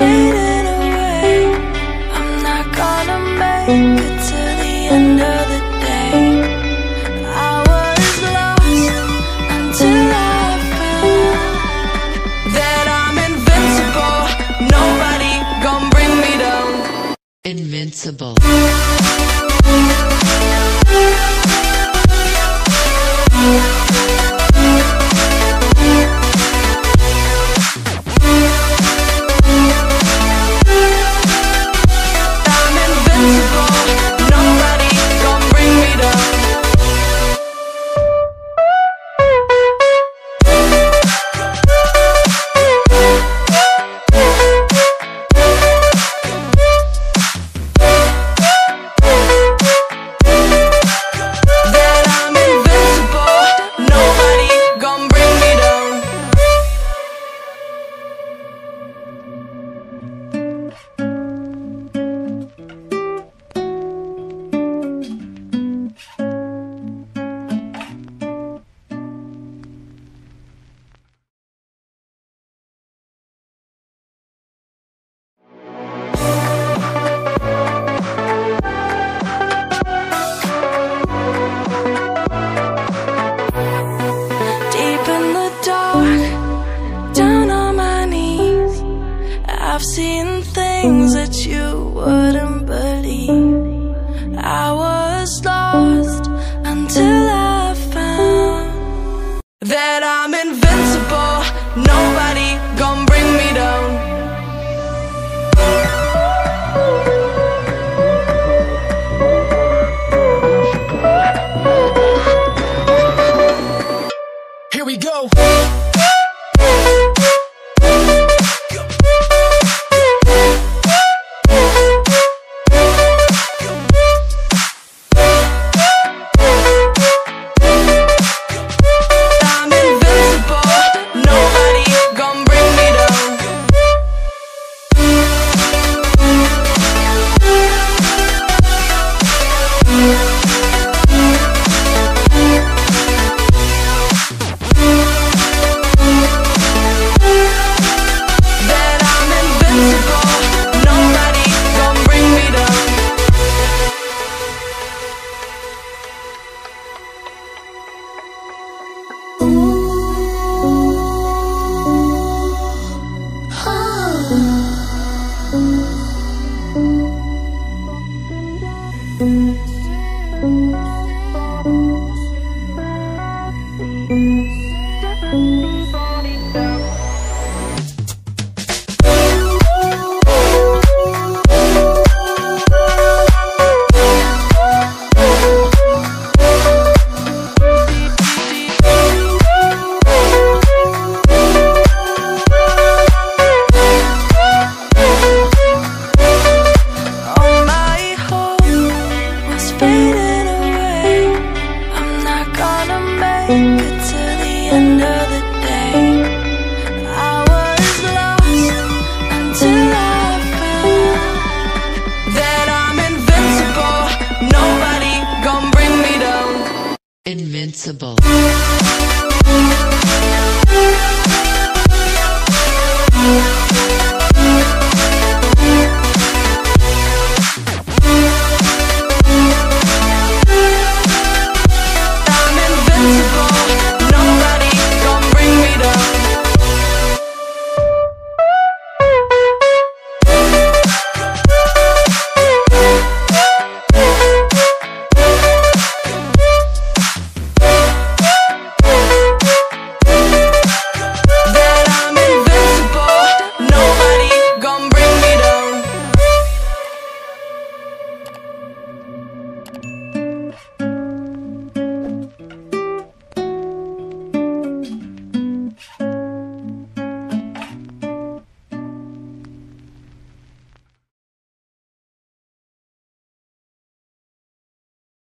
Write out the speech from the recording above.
fading away. I'm not gonna make it to the end of the day. I was lost until I found that I'm invincible. Nobody gon' bring me down. Invincible. I've seen things that you wouldn't believe. I was lost until I found that I'm invincible. Nobody gon' bring me down. Here we go. Invincible.